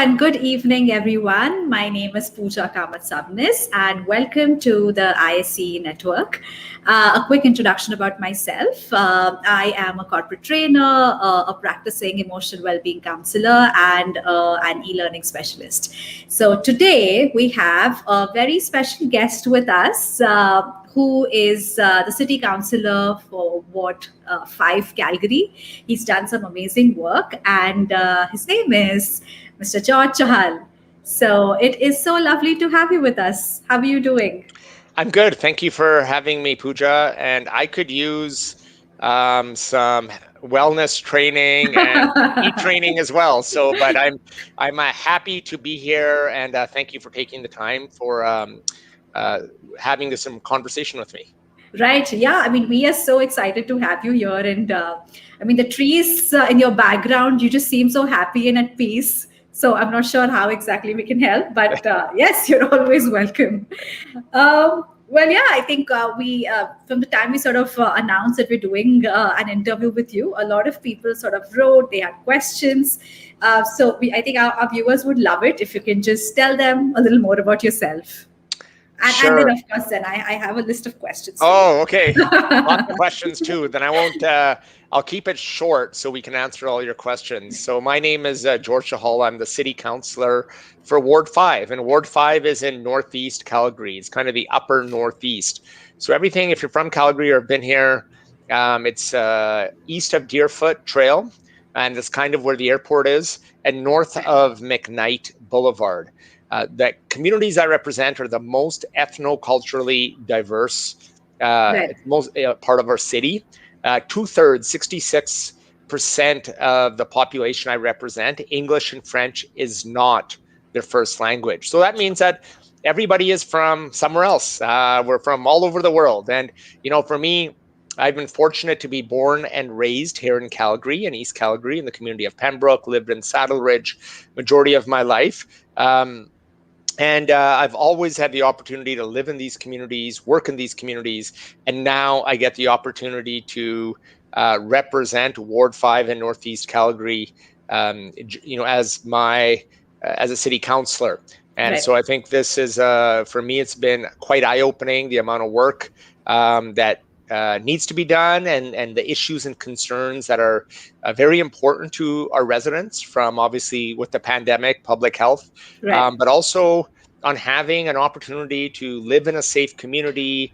and good evening, everyone. My name is Pooja Kamatsabnis, and welcome to the ISE Network. A quick introduction about myself. I am a corporate trainer, a practicing emotional well-being counselor, and an e-learning specialist. So today we have a very special guest with us, who is the city councillor for Ward 5 Calgary. He's done some amazing work, and his name is Mr. Chahal. So it is so lovely to have you with us. How are you doing? I'm good. Thank you for having me, Pooja. And I could use some wellness training and e-training as well. So, but I'm happy to be here, and thank you for taking the time for having some conversation with me. Right. Yeah. I mean, we are so excited to have you here. And I mean, the trees in your background, you just seem so happy and at peace. So I'm not sure how exactly we can help, but yes, you're always welcome. Well, yeah, I think from the time we sort of announced that we're doing an interview with you, a lot of people sort of wrote, they had questions. I think our viewers would love it if you can just tell them a little more about yourself. And then, Sure. of course, then I have a list of questions. Oh, okay. Lots of questions too. Then I won't. I'll keep it short so we can answer all your questions. So my name is George Chahal. I'm the city councillor for Ward 5, and Ward 5 is in Northeast Calgary. It's kind of the upper Northeast. So everything, if you're from Calgary or have been here, it's east of Deerfoot Trail, and it's kind of where the airport is, and north of McKnight Boulevard. The communities I represent are the most ethno-culturally diverse most part of our city. 2/3, 66% of the population I represent, English and French is not their first language. So that means that everybody is from somewhere else. We're from all over the world. And, you know, for me, I've been fortunate to be born and raised here in Calgary, in East Calgary, in the community of Pembroke, lived in Saddle Ridge majority of my life. And I've always had the opportunity to live in these communities, work in these communities, and now I get the opportunity to represent Ward 5 in Northeast Calgary, as a city councillor. And so I think this is, for me, it's been quite eye-opening, the amount of work that needs to be done, and the issues and concerns that are very important to our residents, from obviously with the pandemic, public health, but also on having an opportunity to live in a safe community,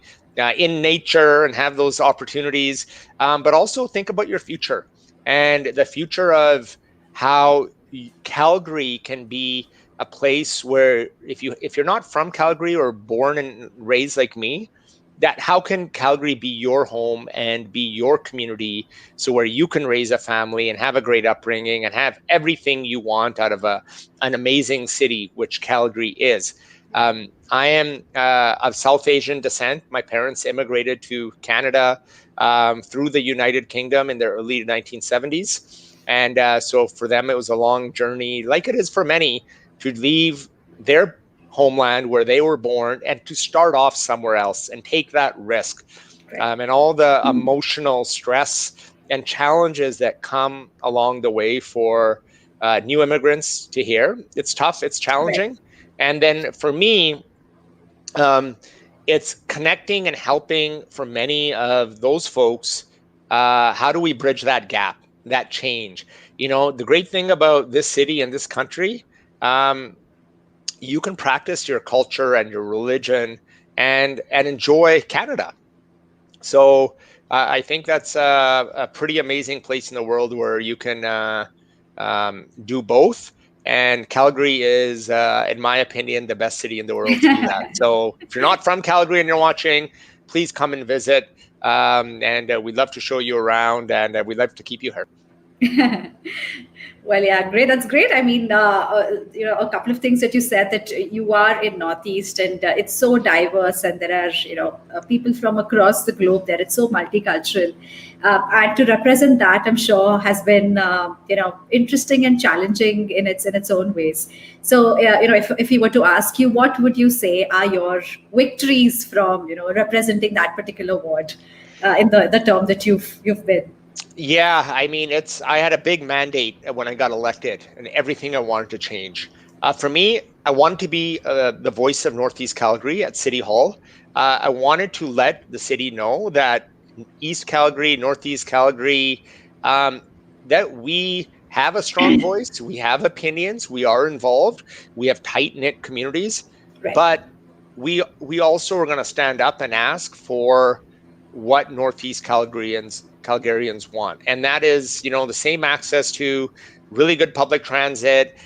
in nature, and have those opportunities, but also think about your future and the future of how Calgary can be a place where if you're not from Calgary or born and raised like me, that how can Calgary be your home and be your community, so where you can raise a family and have a great upbringing and have everything you want out of an amazing city, which Calgary is. I am of South Asian descent. My parents immigrated to Canada through the United Kingdom in the early 1970s. And so for them, it was a long journey, like it is for many, to leave their homeland where they were born and to start off somewhere else and take that risk, and all the emotional stress and challenges that come along the way for new immigrants to here. It's tough, it's challenging. And then for me, it's connecting and helping for many of those folks. How do we bridge that gap, that change? You know, the great thing about this city and this country, you can practice your culture and your religion and enjoy Canada. So I think that's a pretty amazing place in the world where you can do both. And Calgary is, in my opinion, the best city in the world to do that. So if you're not from Calgary and you're watching, please come and visit. And we'd love to show you around, and we'd love to keep you here. Well, yeah, great. That's great. I mean, a couple of things that you said, that you are in Northeast, and it's so diverse, and there are, people from across the globe there. It's so multicultural. And to represent that, I'm sure, has been, interesting and challenging in its own ways. So, if we were to ask you, what would you say are your victories from, representing that particular ward in the term that you've been? Yeah, I mean, I had a big mandate when I got elected, and everything I wanted to change. For me, I wanted to be the voice of Northeast Calgary at City Hall. I wanted to let the city know that East Calgary, Northeast Calgary, that we have a strong voice, we have opinions, we are involved, we have tight-knit communities, Right. but we also are going to stand up and ask for what Northeast Calgarians want, and that is, the same access to really good public transit,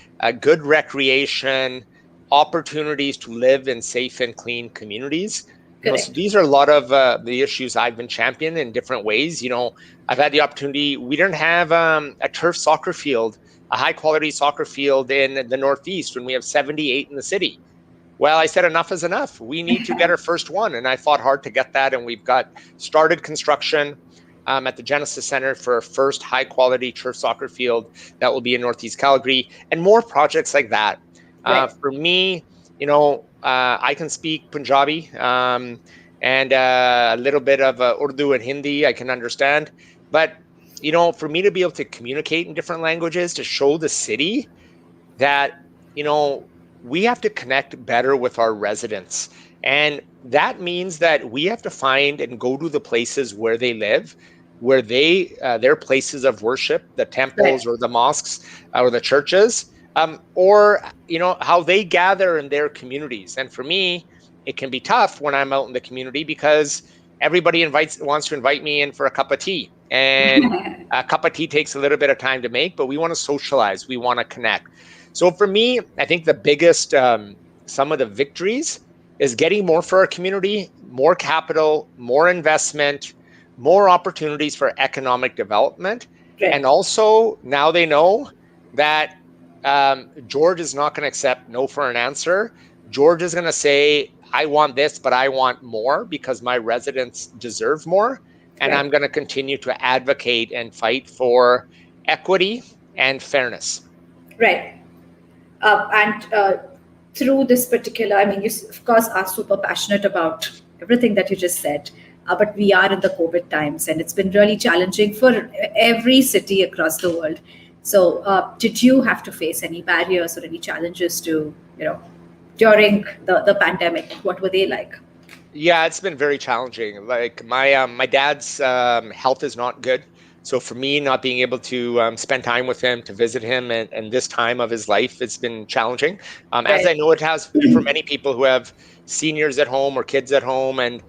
good recreation, opportunities to live in safe and clean communities. So these are a lot of the issues I've been championing in different ways. I've had the opportunity. We didn't have a turf soccer field, a high quality soccer field in the Northeast when we have 78 in the city. Well, I said enough is enough. We need to get our first one. And I fought hard to get that. And we've got started construction at the Genesis Center for our first high quality turf soccer field that will be in Northeast Calgary, and more projects like that. For me, I can speak Punjabi and a little bit of Urdu and Hindi. I can understand. But, for me to be able to communicate in different languages, to show the city that, we have to connect better with our residents. And that means that we have to find and go to the places where they live, where their places of worship, the temples or the mosques or the churches, or how they gather in their communities. And for me, it can be tough when I'm out in the community because everybody wants to invite me in for a cup of tea, and a cup of tea takes a little bit of time to make, but we want to socialize, we want to connect. So for me, I think the biggest, some of the victories is getting more for our community, more capital, more investment, more opportunities for economic development. And also now they know that George is not going to accept no for an answer. George is going to say, I want this, but I want more because my residents deserve more. And I'm going to continue to advocate and fight for equity and fairness. Right. And through this particular, you of course are super passionate about everything that you just said, but we are in the COVID times and it's been really challenging for every city across the world. So did you have to face any barriers or any challenges to, during the pandemic? What were they like? Yeah, it's been very challenging. Like my dad's health is not good. So for me, not being able to spend time with him, to visit him, and this time of his life, it's been challenging. As I know it has for many people who have seniors at home or kids at home, and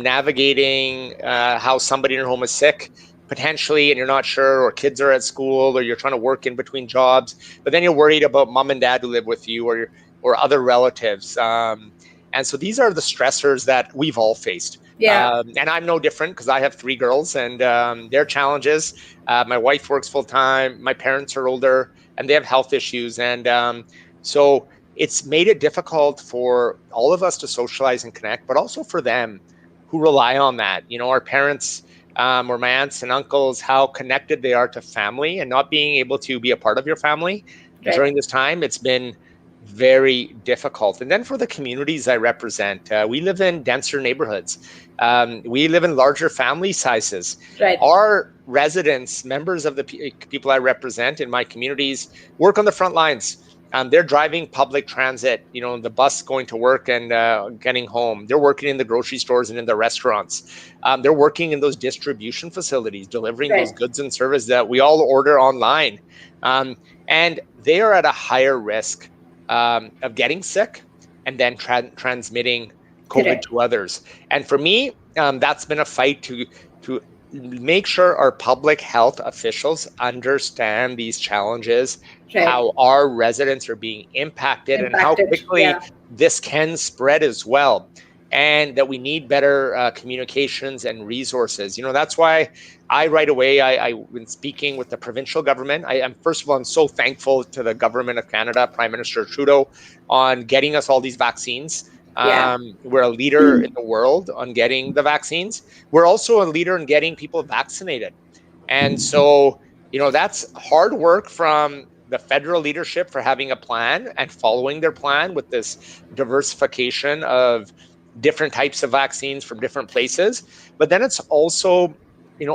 navigating how somebody in your home is sick potentially, and you're not sure, or kids are at school, or you're trying to work in between jobs, but then you're worried about mom and dad who live with you, or other relatives. And so these are the stressors that we've all faced. And I'm no different because I have 3 girls, and their challenges. My wife works full time. My parents are older and they have health issues. And so it's made it difficult for all of us to socialize and connect, but also for them who rely on that. Our parents or my aunts and uncles, how connected they are to family, and not being able to be a part of your family during this time. It's been very difficult. And then for the communities I represent, we live in denser neighborhoods. We live in larger family sizes. Our residents, members of the people I represent in my communities, work on the front lines. They're driving public transit, the bus going to work and getting home. They're working in the grocery stores and in the restaurants. They're working in those distribution facilities, delivering those goods and services that we all order online. And they are at a higher risk of getting sick and then transmitting COVID to others. And for me, that's been a fight to make sure our public health officials understand these challenges, how our residents are being impacted and how quickly this can spread as well. And that we need better communications and resources. That's why right away, I've been speaking with the provincial government. First of all, I'm so thankful to the government of Canada, Prime Minister Trudeau, on getting us all these vaccines. We're a leader in the world on getting the vaccines. We're also a leader in getting people vaccinated. And so, that's hard work from the federal leadership for having a plan and following their plan with this diversification of different types of vaccines from different places. But then it's also,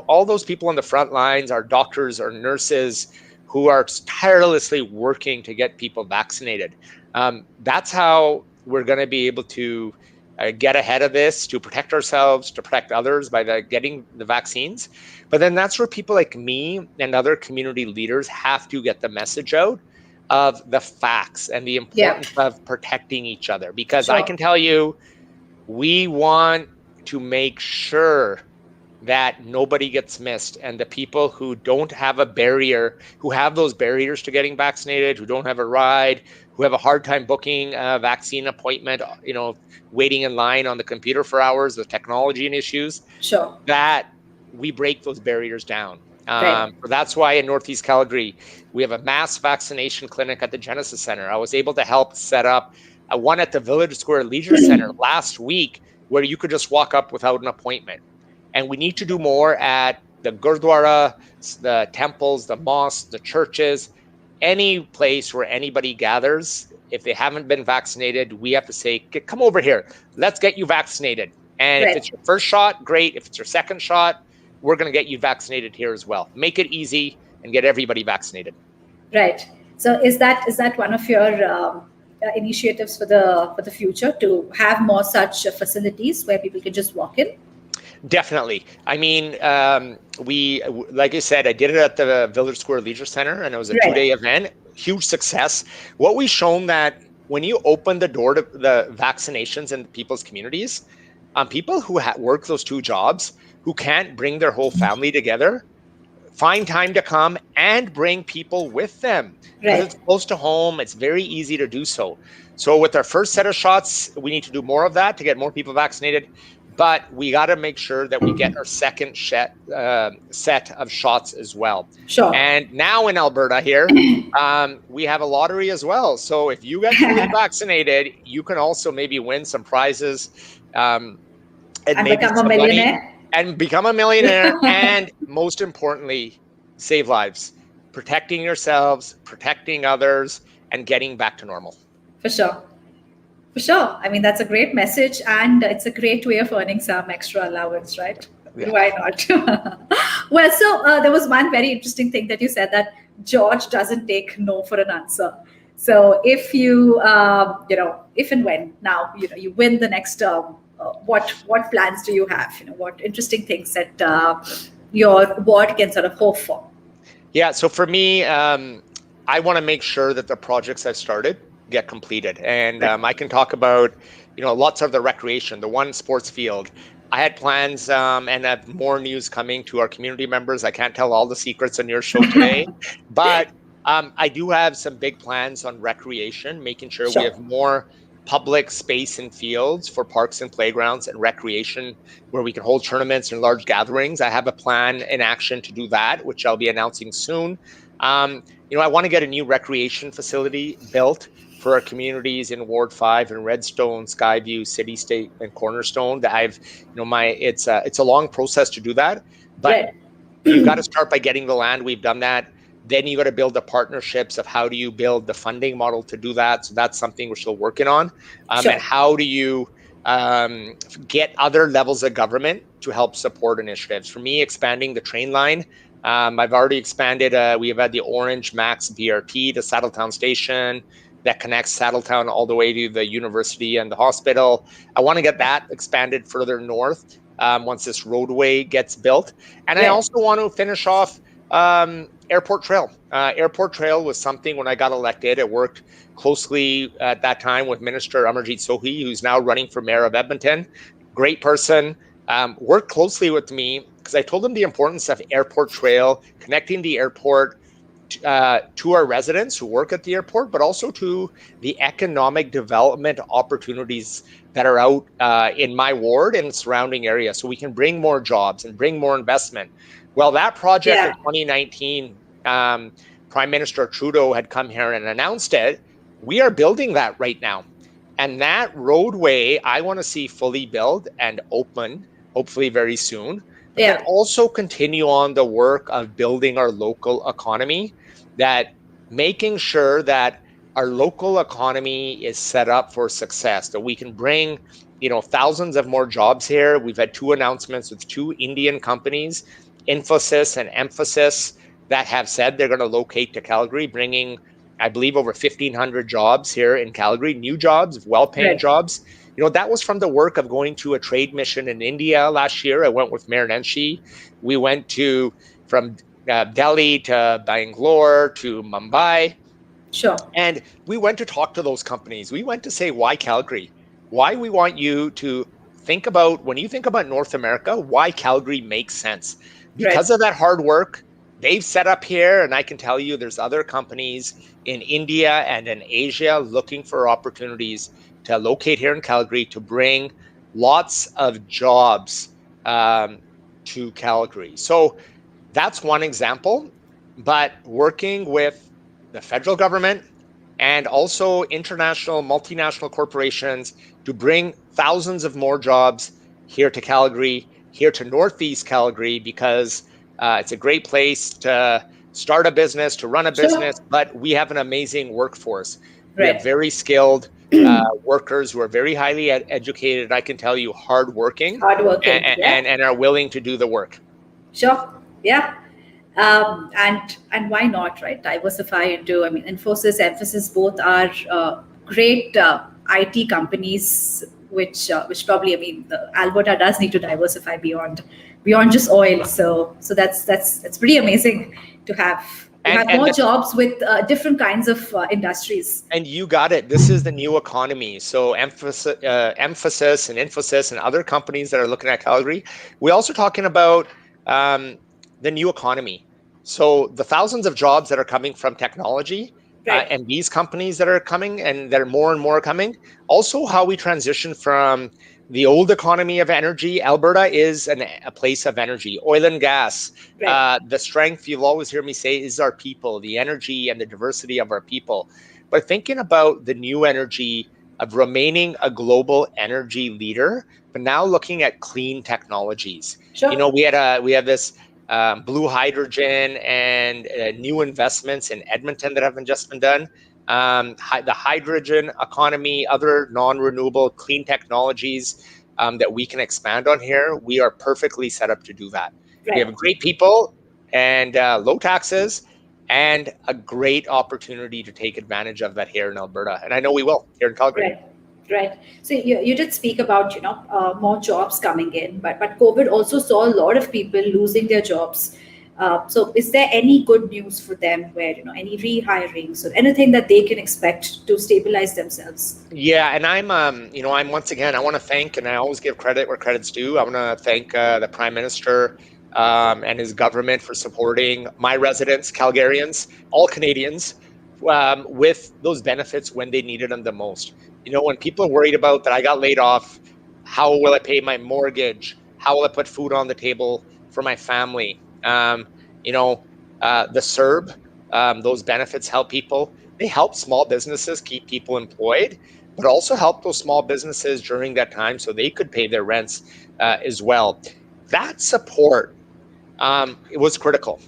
all those people on the front lines, our doctors, our nurses, who are tirelessly working to get people vaccinated. That's how we're going to be able to get ahead of this, to protect ourselves, to protect others by getting the vaccines. But then that's where people like me and other community leaders have to get the message out of the facts and the importance of protecting each other. Because I can tell you, we want to make sure that nobody gets missed, and the people who don't have a barrier, who have those barriers to getting vaccinated, who don't have a ride, who have a hard time booking a vaccine appointment, waiting in line on the computer for hours, the technology and issues, that we break those barriers down. So that's why in Northeast Calgary, we have a mass vaccination clinic at the Genesis Center. I was able to help set up one at the Village Square Leisure Center last week, where you could just walk up without an appointment. And we need to do more at the Gurdwara, the temples, the mosques, the churches, any place where anybody gathers. If they haven't been vaccinated, we have to say, come over here, let's get you vaccinated. And if it's your first shot, great. If it's your second shot, we're going to get you vaccinated here as well. Make it easy and get everybody vaccinated. Right. So is that one of your initiatives for the future, to have more such facilities where people can just walk in? Definitely. I mean, we, like I said, I did it at the Village Square Leisure Center, and it was a 2-day event. Huge success. What we've shown that when you open the door to the vaccinations in people's communities, people who work those 2 jobs, who can't bring their whole family together, find time to come and bring people with them. Because it's close to home, it's very easy to do so. So with our first set of shots, we need to do more of that to get more people vaccinated. But we got to make sure that we get our second set of shots as well. And now in Alberta here, we have a lottery as well. So if you get fully vaccinated, you can also maybe win some prizes and maybe become some a millionaire. money and become a millionaire. And most importantly, save lives, protecting yourselves, protecting others, and getting back to normal. For sure. I mean, that's a great message, and it's a great way of earning some extra allowance, right? Why not? Well, so there was one very interesting thing that you said, that George doesn't take no for an answer. So if you, if and when now, you win the next term, what plans do you have? What interesting things that your ward can sort of hope for? Yeah. So for me, I want to make sure that the projects I've started get completed, and I can talk about lots of the recreation, the one sports field. I had plans and have more news coming to our community members. I can't tell all the secrets on your show today, but I do have some big plans on recreation, making sure we have more public space and fields for parks and playgrounds and recreation, where we can hold tournaments and large gatherings. I have a plan in action to do that, which I'll be announcing soon. I want to get a new recreation facility built for our communities in Ward 5 and Redstone, Skyview, City State, and Cornerstone. That it's a long process to do that, but you've got to start by getting the land. We've done that. Then you got to build the partnerships of how do you build the funding model to do that. So that's something we're still working on. And how do you get other levels of government to help support initiatives? For me, expanding the train line. I've already expanded. We have had the Orange Max BRT to Saddletown Station that connects Saddletown all the way to the university and the hospital. I want to get that expanded further north once this roadway gets built. And I also want to finish off Airport Trail. Airport Trail was something when I got elected. I worked closely at that time with Minister Amarjeet Sohi, who's now running for mayor of Edmonton. Great person. Worked closely with me because I told him the importance of Airport Trail, connecting the airport to our residents who work at the airport, but also to the economic development opportunities that are out in my ward and surrounding area, so we can bring more jobs and bring more investment. Well, that project in 2019, Prime Minister Trudeau had come here and announced it. We are building that right now. And that roadway, I want to see fully built and open, hopefully very soon. But also continue on the work of building our local economy, that making sure that our local economy is set up for success, that we can bring, thousands of more jobs here. We've had 2 announcements with 2 Indian companies, Infosys and Emphasis, that have said they're going to locate to Calgary, bringing, I believe, over 1,500 jobs here in Calgary, new jobs, well-paying jobs. That was from the work of going to a trade mission in India last year. I went with Mayor Nenshi. We went from Delhi to Bangalore to Mumbai. Sure. And we went to talk to those companies. We went to say, why Calgary? Why we want you to think about, when you think about North America, why Calgary makes sense. Because of that hard work they've set up here. And I can tell you there's other companies in India and in Asia looking for opportunities to locate here in Calgary to bring lots of jobs to Calgary. So that's one example. But working with the federal government and also international multinational corporations to bring thousands of more jobs here to Calgary, here to Northeast Calgary, because it's a great place to start a business, to run a business, but we have an amazing workforce. We have very skilled workers who are very highly educated. I can tell you, hardworking, and are willing to do the work. Sure. Yeah. And why not, right? Diversify into, Infosys, Emphasis, both are great IT companies, which probably, Alberta does need to diversify beyond just oil. So that's pretty amazing to have. More jobs with different kinds of industries. And you got it. This is the new economy. So Emphasis and Infosys and other companies that are looking at Calgary. We're also talking about the new economy. So the thousands of jobs that are coming from technology and these companies that are coming and that are more and more coming. Also how we transition from the old economy of energy. Alberta is a place of energy, oil and gas. The strength, you'll always hear me say, is our people, the energy and the diversity of our people. But thinking about the new energy of remaining a global energy leader, but now looking at clean technologies. Sure. We have this blue hydrogen and new investments in Edmonton that have just been done. The hydrogen economy, other non-renewable clean technologies that we can expand on here. We are perfectly set up to do that. We have great people and low taxes and a great opportunity to take advantage of that here in Alberta. And I know we will here in Calgary. Right. So you did speak about, more jobs coming in, but COVID also saw a lot of people losing their jobs. So is there any good news for them where, any rehirings or anything that they can expect to stabilize themselves? Yeah. And I'm once again, I want to thank, and I always give credit where credit's due. I want to thank the Prime Minister and his government for supporting my residents, Calgarians, all Canadians, with those benefits when they needed them the most. When people are worried about that I got laid off, how will I pay my mortgage? How will I put food on the table for my family? The CERB, those benefits help people. They help small businesses keep people employed, but also help those small businesses during that time so they could pay their rents as well. That support, it was critical.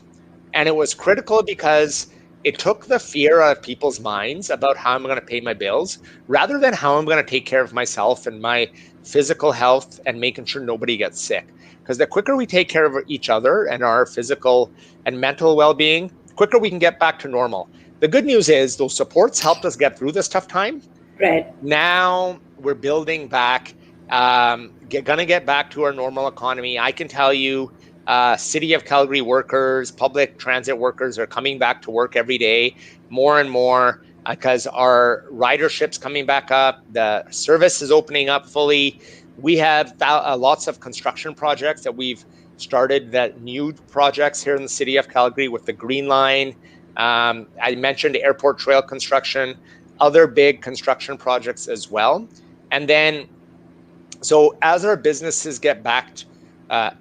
And it was critical because it took the fear out of people's minds about how I'm going to pay my bills, rather than how I'm going to take care of myself and my physical health and making sure nobody gets sick. Because the quicker we take care of each other and our physical and mental well-being, the quicker we can get back to normal. The good news is those supports helped us get through this tough time. Now we're building back, going to get back to our normal economy. I can tell you, City of Calgary workers, public transit workers are coming back to work every day, more and more, because our ridership's coming back up. The service is opening up fully. We have lots of construction projects that we've started, that new projects here in the City of Calgary with the Green Line. I mentioned airport trail construction, other big construction projects as well. And then, so as our businesses get back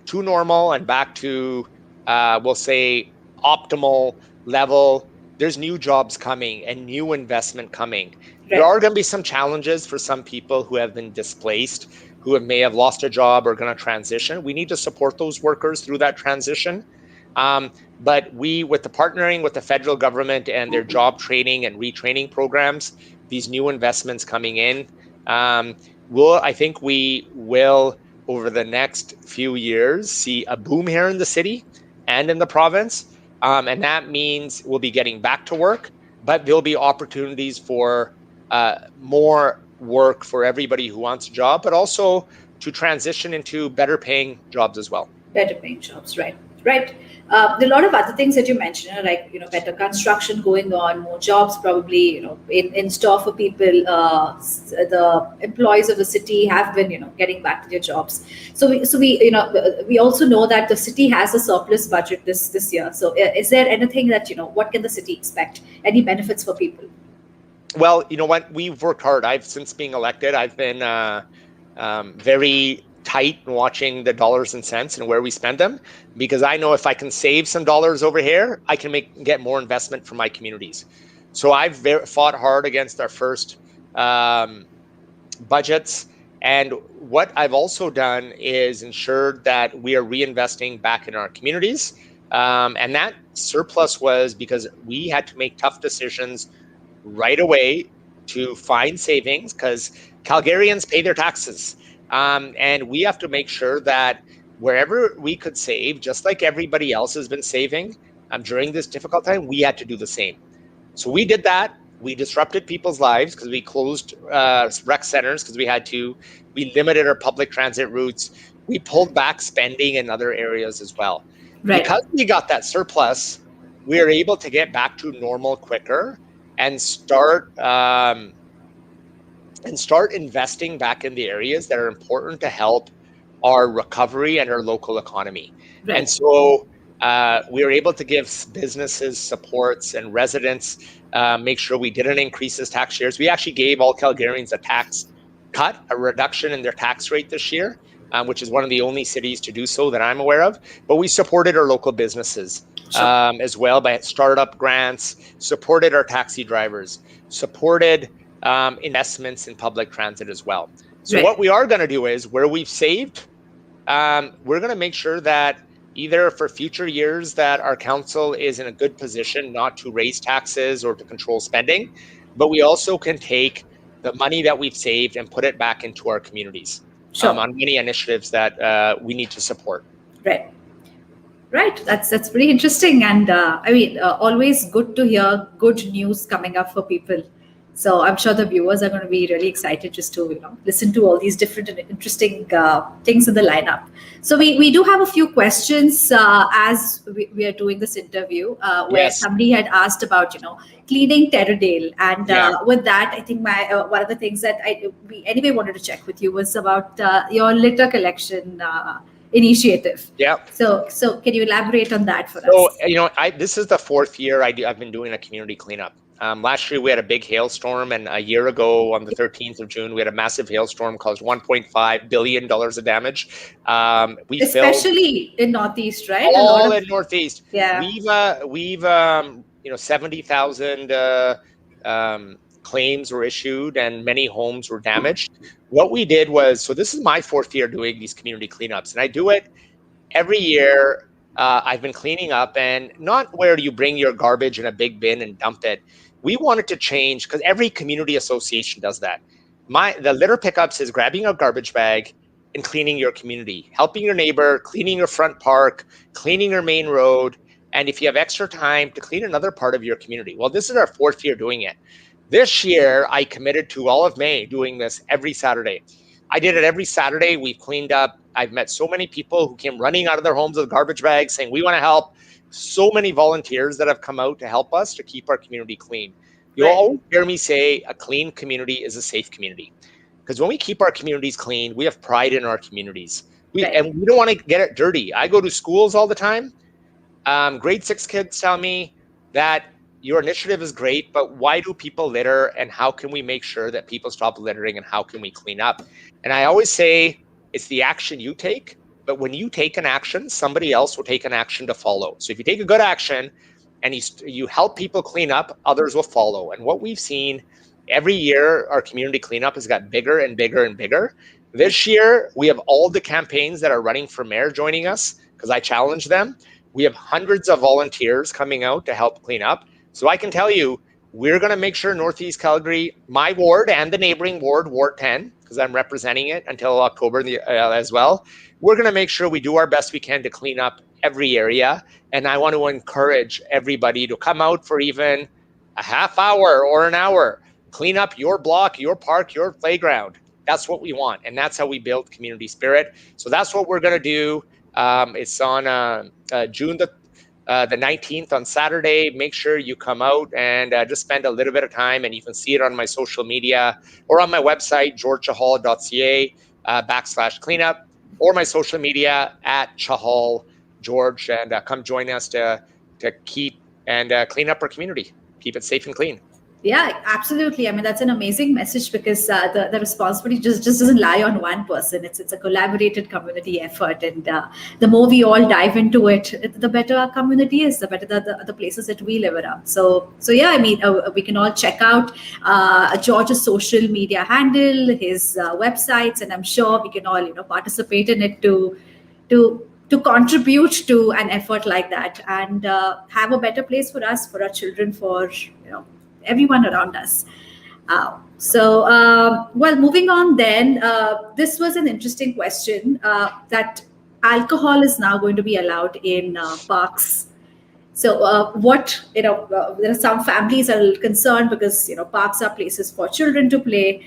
to normal and back to, we'll say, optimal level, there's new jobs coming and new investment coming. There are going to be some challenges for some people who have been displaced, who may have lost a job or going to transition. We need to support those workers through that transition. But with the partnering with the federal government and their job training and retraining programs, these new investments coming in, I think we will, over the next few years, see a boom here in the city and in the province. And that means we'll be getting back to work, but there'll be opportunities for more work for everybody who wants a job, but also to transition into better paying jobs as well. Better paying jobs, right? Right. There are a lot of other things that you mentioned, like better construction going on, more jobs probably in store for people. The employees of the city have been getting back to their jobs. We also know that the city has a surplus budget this year. So is there anything that what can the city expect? Any benefits for people? Well, you know what, we've worked hard. Since being elected, I've been very tight in watching the dollars and cents and where we spend them, because I know if I can save some dollars over here, I can get more investment for my communities. So I've fought hard against our first budgets. And what I've also done is ensured that we are reinvesting back in our communities. And that surplus was because we had to make tough decisions right away to find savings, because Calgarians pay their taxes. And we have to make sure that wherever we could save, just like everybody else has been saving during this difficult time, we had to do the same. So we did that. We disrupted people's lives because we closed rec centers because we had to. We limited our public transit routes. We pulled back spending in other areas as well. Right. Because we got that surplus, we were able to get back to normal quicker and start investing back in the areas that are important to help our recovery and our local economy. Right. And so we were able to give businesses supports and residents, make sure we didn't increase as tax shares. We actually gave all Calgarians a tax cut, a reduction in their tax rate this year, which is one of the only cities to do so that I'm aware of. But we supported our local businesses as well by startup grants, supported our taxi drivers, supported investments in public transit as well. So right. What we are going to do is, where we've saved, we're going to make sure that either for future years that our council is in a good position not to raise taxes or to control spending, but we also can take the money that we've saved and put it back into our communities on many initiatives that we need to support. Right. Right. That's pretty interesting. And always good to hear good news coming up for people. So I'm sure the viewers are going to be really excited just to listen to all these different and interesting things in the lineup. So we do have a few questions as we are doing this interview where somebody had asked about cleaning Terradale, and with that, I think my one of the things that we anyway wanted to check with you was about your litter collection initiative. Yeah. So can you elaborate on that for us? So this is the fourth year I've been doing a community cleanup. Last year we had a big hailstorm, and a year ago on the 13th of June, we had a massive hailstorm caused $1.5 billion of damage. Especially in Northeast, right? All in Northeast. Yeah. We've 70,000 claims were issued and many homes were damaged. What we did was, so this is my fourth year doing these community cleanups, and I do it every year. I've been cleaning up, and not where you bring your garbage in a big bin and dump it. We wanted to change, because every community association does that. The litter pickups is grabbing a garbage bag and cleaning your community, helping your neighbor, cleaning your front park, cleaning your main road, and if you have extra time, to clean another part of your community. Well, this is our fourth year doing it. This year, I committed to all of May doing this every Saturday. I did it every Saturday. We've cleaned up. I've met so many people who came running out of their homes with garbage bags saying, we want to help. So many volunteers that have come out to help us to keep our community clean. You'll always hear me say a clean community is a safe community. Because when we keep our communities clean, we have pride in our communities. And we don't want to get it dirty. I go to schools all the time. Grade 6 kids tell me that your initiative is great, but why do people litter, and how can we make sure that people stop littering, and how can we clean up? And I always say it's the action you take, but when you take an action, somebody else will take an action to follow. So if you take a good action and you help people clean up, others will follow. And what we've seen every year, our community cleanup has got bigger and bigger and bigger. This year, we have all the campaigns that are running for mayor joining us, because I challenge them. We have hundreds of volunteers coming out to help clean up. So I can tell you, we're going to make sure Northeast Calgary, my ward and the neighboring ward, Ward 10, because I'm representing it until October as well, we're going to make sure we do our best we can to clean up every area. And I want to encourage everybody to come out for even a half hour or an hour, clean up your block, your park, your playground. That's what we want. And that's how we build community spirit. So that's what we're going to do. It's on June the 19th on Saturday. Make sure you come out and just spend a little bit of time, and you can see it on my social media or on my website, georgechahal.ca /cleanup, or my social media at Chahal George, and come join us to keep and clean up our community, keep it safe and clean. Yeah, absolutely. I mean, that's an amazing message, because the responsibility just doesn't lie on one person. It's a collaborated community effort, and the more we all dive into it, the better our community is, the better the places that we live around. So yeah, I mean, we can all check out George's social media handle, his websites, and I'm sure we can all participate in it to contribute to an effort like that, and have a better place for us, for our children, for everyone around us. Well, moving on then, this was an interesting question, that alcohol is now going to be allowed in parks. So there are some families are a little concerned, because parks are places for children to play.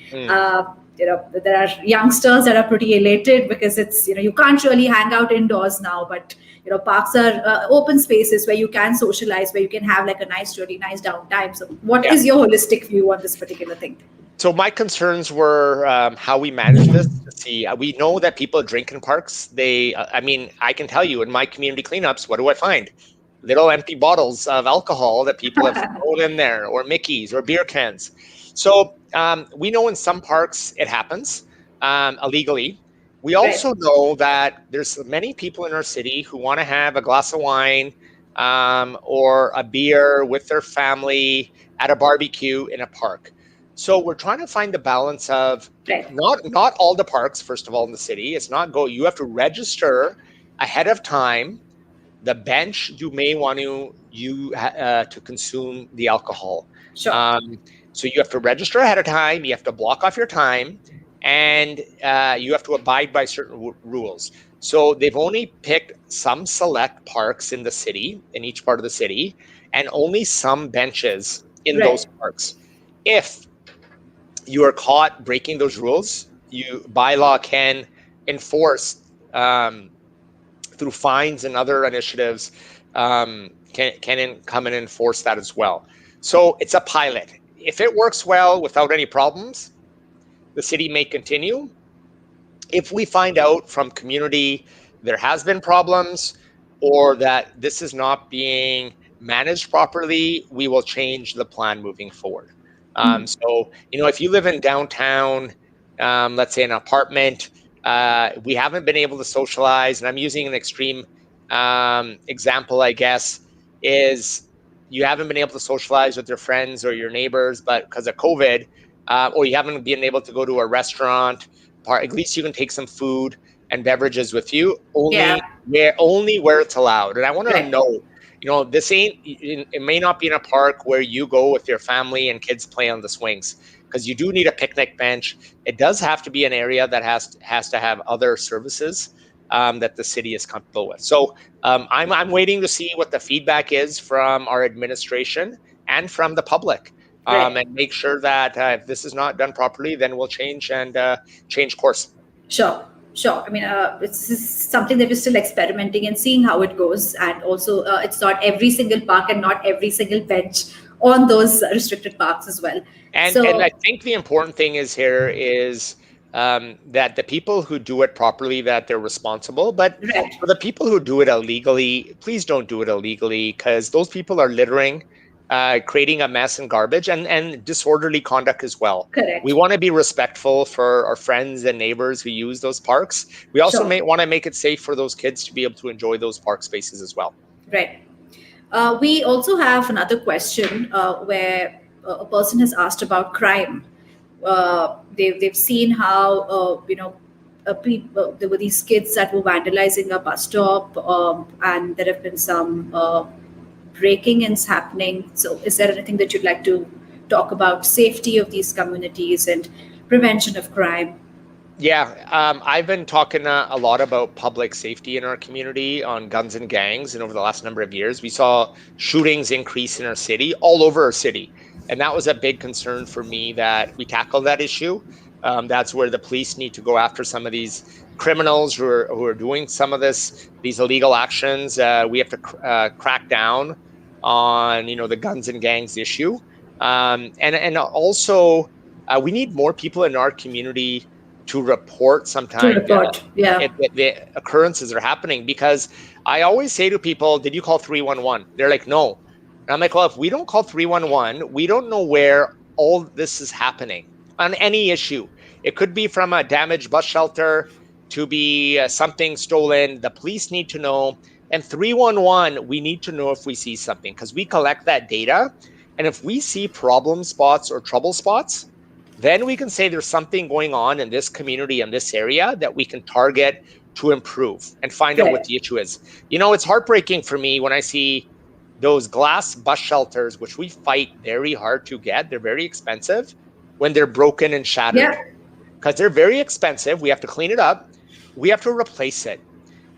There are youngsters that are pretty elated, because it's you can't really hang out indoors now, but parks are open spaces where you can socialize, where you can have like a really nice downtime. So what is your holistic view on this particular thing? So my concerns were how we manage this. See, we know that people drink in parks. I can tell you, in my community cleanups, what do I find? Little empty bottles of alcohol that people have thrown in there, or Mickeys or beer cans. So we know in some parks it happens illegally. We also know that there's many people in our city who want to have a glass of wine or a beer with their family at a barbecue in a park. So we're trying to find the balance of not all the parks, first of all, in the city. It's not you have to register ahead of time the bench you may want to consume the alcohol. Sure. So you have to register ahead of time. You have to block off your time, and you have to abide by certain rules. So they've only picked some select parks in the city, in each part of the city, and only some benches in those parks. If you are caught breaking those rules, by law can enforce through fines and other initiatives, can come and enforce that as well. So it's a pilot. If it works well without any problems, the city may continue. If we find out from community there has been problems, or that this is not being managed properly, we will change the plan moving forward. So, if you live in downtown, let's say an apartment, we haven't been able to socialize, and I'm using an extreme example, I guess, is you haven't been able to socialize with your friends or your neighbors, but because of COVID, or you haven't been able to go to a restaurant, at least you can take some food and beverages with you, only where it's allowed. And I want to know, this it may not be in a park where you go with your family and kids play on the swings, because you do need a picnic bench. It does have to be an area that has to have other services that the city is comfortable with. So I'm waiting to see what the feedback is from our administration and from the public, and make sure that if this is not done properly, then we'll change course. Sure. I mean, it's something that we're still experimenting and seeing how it goes. And also, it's not every single park and not every single bench on those restricted parks as well. And I think the important thing is that the people who do it properly, that they're responsible. But for the people who do it illegally, please don't do it illegally, because those people are littering, creating a mess and garbage, and disorderly conduct as well. Correct. We want to be respectful for our friends and neighbors who use those parks. We also may want to make it safe for those kids to be able to enjoy those park spaces as well. Right. We also have another question where a person has asked about crime. They've seen how there were these kids that were vandalizing a bus stop, and there have been some breaking-ins happening. So is there anything that you'd like to talk about safety of these communities and prevention of crime? Yeah, I've been talking a lot about public safety in our community on guns and gangs, and over the last number of years, we saw shootings increase in our city, all over our city, and that was a big concern for me that we tackle that issue. That's where the police need to go after some of these criminals who are doing some of these illegal actions. We have to crack down on the guns and gangs issue, and also we need more people in our community to report To sometimes report, yeah. the occurrences are happening, because I always say to people, did you call 311? They're like, no. And I'm like, well, if we don't call 311, we don't know where all this is happening on any issue. It could be from a damaged bus shelter to be something stolen. The police need to know. And 311, we need to know if we see something, because we collect that data. And if we see problem spots or trouble spots, then we can say there's something going on in this community, in this area, that we can target to improve and find out what the issue is. It's heartbreaking for me when I see those glass bus shelters, which we fight very hard to get. They're very expensive when they're broken and shattered, because they're very expensive. We have to clean it up. We have to replace it.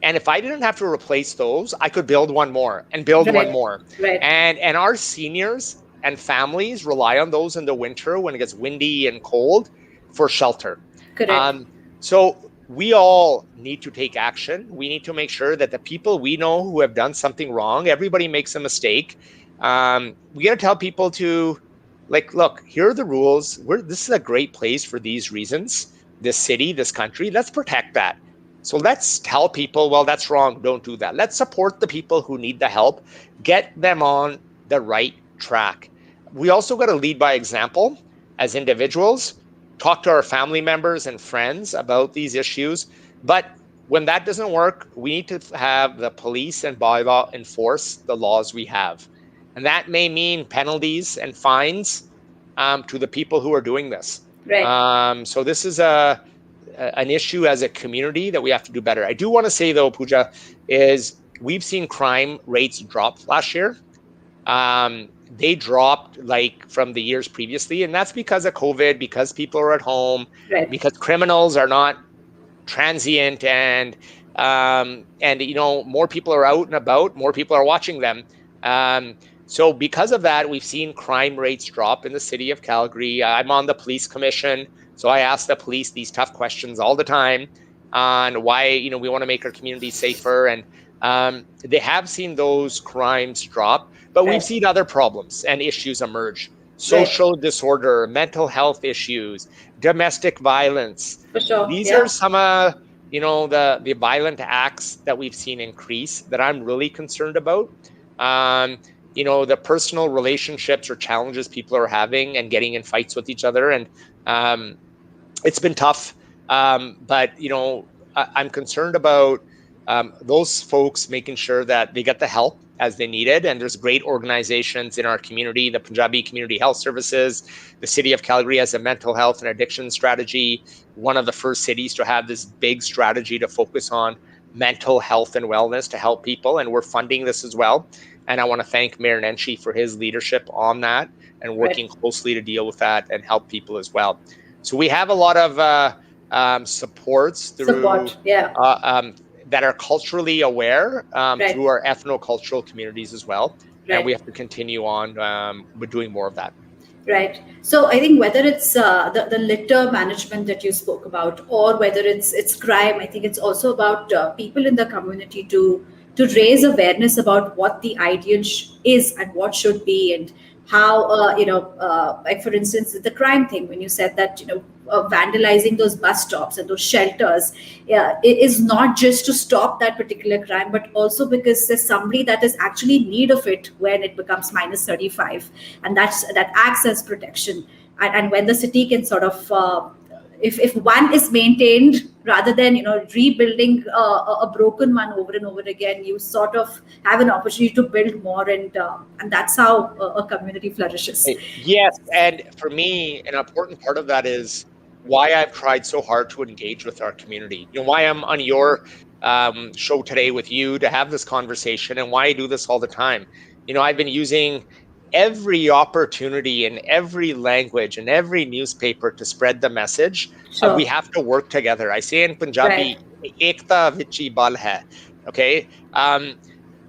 And if I didn't have to replace those, I could build one more and build one more. Right. And our seniors and families rely on those in the winter when it gets windy and cold for shelter. Correct. So we all need to take action. We need to make sure that the people we know who have done something wrong, everybody makes a mistake. We got to tell people to, look, here are the rules. This is a great place for these reasons. This city, this country, let's protect that. So let's tell people, well, that's wrong. Don't do that. Let's support the people who need the help. Get them on the right track. We also got to lead by example as individuals, talk to our family members and friends about these issues. But when that doesn't work, we need to have the police and bylaw enforce the laws we have. And that may mean penalties and fines to the people who are doing this. Right. So this is an issue as a community that we have to do better. I do want to say, though, Pooja, is we've seen crime rates drop last year. They dropped from the years previously, and that's because of COVID, because people are at home, because criminals are not transient, and more people are out and about, more people are watching them. So because of that, we've seen crime rates drop in the city of Calgary. I'm on the police commission, so I ask the police these tough questions all the time on why we want to make our community safer, and they have seen those crimes drop. But we've seen other problems and issues emerge. Social disorder, mental health issues, domestic violence. For sure. These are some the violent acts that we've seen increase that I'm really concerned about. The personal relationships or challenges people are having and getting in fights with each other. And it's been tough. But I'm concerned about those folks making sure that they get the help as they need it. And there's great organizations in our community, the Punjabi Community Health Services. The City of Calgary has a mental health and addiction strategy, one of the first cities to have this big strategy to focus on mental health and wellness to help people. And we're funding this as well. And I want to thank Mayor Nenshi for his leadership on that and working closely to deal with that and help people as well. So we have a lot of supports through that are culturally aware through our ethno-cultural communities as well. And we have to continue on with doing more of that. Right. So I think whether it's the litter management that you spoke about, or whether it's crime, I think it's also about people in the community to raise awareness about what the ideal is and what should be, and how like for instance the crime thing, when you said that vandalizing those bus stops and those shelters, it is not just to stop that particular crime, but also because there's somebody that is actually in need of it when it becomes minus 35, and that acts as protection. And when the city can sort of if one is maintained rather than rebuilding a broken one over and over again, you sort of have an opportunity to build more, and that's how a community flourishes. Yes, and for me, an important part of that is why I've tried so hard to engage with our community. Why I'm on your show today with you to have this conversation, and why I do this all the time. I've been using every opportunity in every language and every newspaper to spread the message. We have to work together. I say in Punjabi, ekta vich hi bal hai. Okay.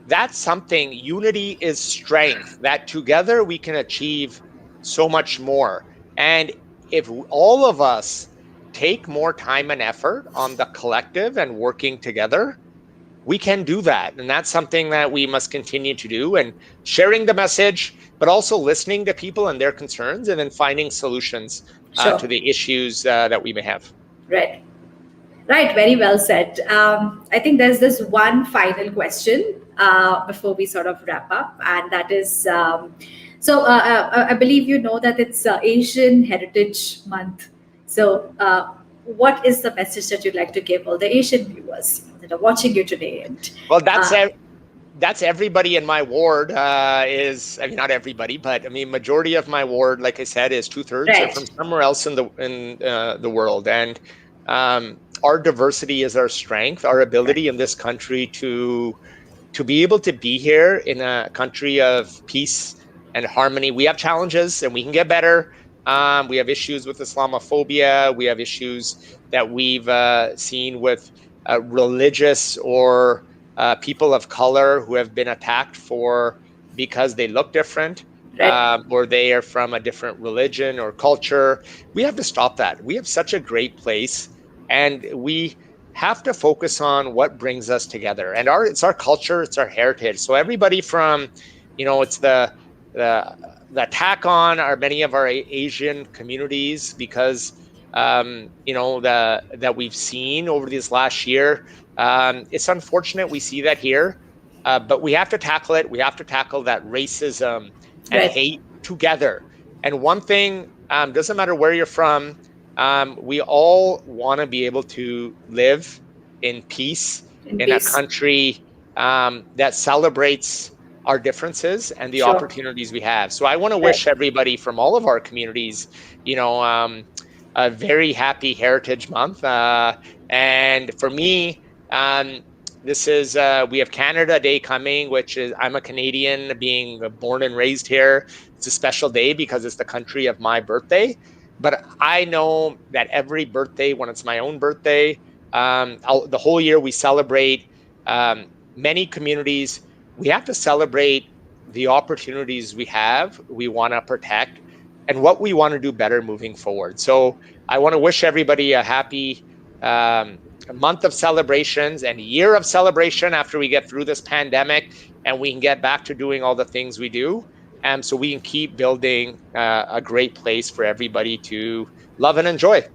That's something, unity is strength, that together we can achieve so much more. And if all of us take more time and effort on the collective and working together, we can do that. And that's something that we must continue to do, and sharing the message, but also listening to people and their concerns, and then finding solutions to the issues that we may have. Right. Right, very well said. I think there's this one final question before we sort of wrap up, and that is, I believe you know that it's Asian Heritage Month. So what is the message that you'd like to give all the Asian viewers that are watching you today? And well, that's everybody in my ward is, I mean, not everybody, but I mean, majority of my ward, like I said, is 2/3 are from somewhere else in the world. And our diversity is our strength, our ability in this country to be able to be here in a country of peace and harmony. We have challenges and we can get better. We have issues with Islamophobia. We have issues that we've seen with religious or people of color who have been attacked because they look different, or they are from a different religion or culture. We have to stop that. We have such a great place, and we have to focus on what brings us together. And it's our culture, it's our heritage. So everybody from, it's the attack on many of our Asian communities because that we've seen over this last year. It's unfortunate we see that here, but we have to tackle it. We have to tackle that racism and hate together. And one thing, doesn't matter where you're from, we all want to be able to live in peace in a country that celebrates our differences and the opportunities we have. So I want to wish everybody from all of our communities, a very happy Heritage Month. And for me, this is, we have Canada Day coming, which is, I'm a Canadian being born and raised here. It's a special day because it's the country of my birthday. But I know that every birthday, when it's my own birthday, the whole year we celebrate many communities. We have to celebrate the opportunities we have, we want to protect, and what we want to do better moving forward. So I want to wish everybody a happy month of celebrations and year of celebration after we get through this pandemic and we can get back to doing all the things we do. And so we can keep building a great place for everybody to love and enjoy.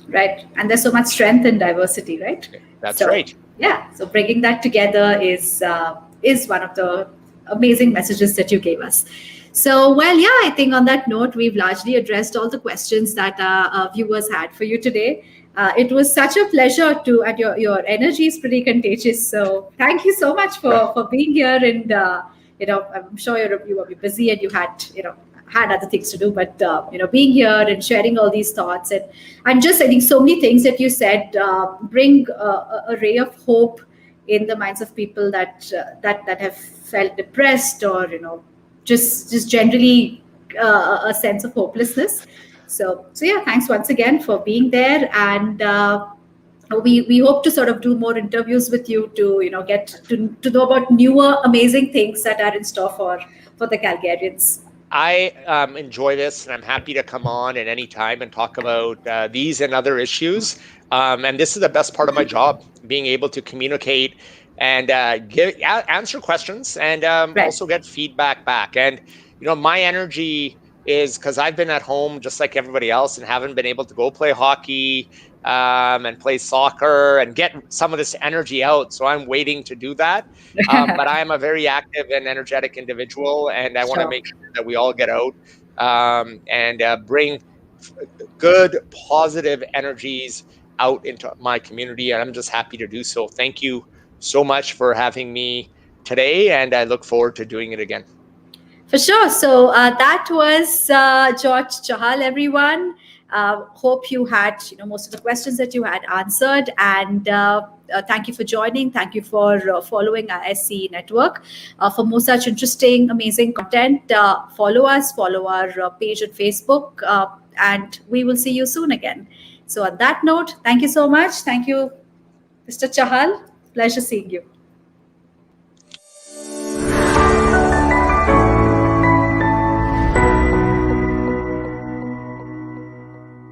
Right. And there's so much strength in diversity, right? That's right. Yeah. So bringing that together is one of the amazing messages that you gave us. So, well, yeah, I think on that note, we've largely addressed all the questions that our viewers had for you today. It was such a pleasure and your energy is pretty contagious. So thank you so much for being here. And, I'm sure you were busy and you had other things to do, but, being here and sharing all these thoughts and just, I think so many things that you said bring a ray of hope in the minds of people that have felt depressed or, just generally a sense of hopelessness. So yeah, thanks once again for being there, and we hope to sort of do more interviews with you to get to know about newer amazing things that are in store for the Calgarians. I enjoy this, and I'm happy to come on at any time and talk about these and other issues. And this is the best part of my job, being able to communicate and answer questions and also get feedback back. And, my energy is because I've been at home just like everybody else and haven't been able to go play hockey and play soccer and get some of this energy out. So I'm waiting to do that. But I am a very active and energetic individual, and I want to make sure that we all get out and bring good, positive energies out into my community. And I'm just happy to do so. Thank you so much for having me today, and I look forward to doing it again. For sure. So that was George Chahal, everyone. Hope you had most of the questions that you had answered, and thank you for joining. Thank you for following ISC Network. For more such interesting, amazing content, follow us, follow our page on Facebook, and we will see you soon again. So on that note, thank you so much. Thank you, Mr. Chahal. Pleasure seeing you.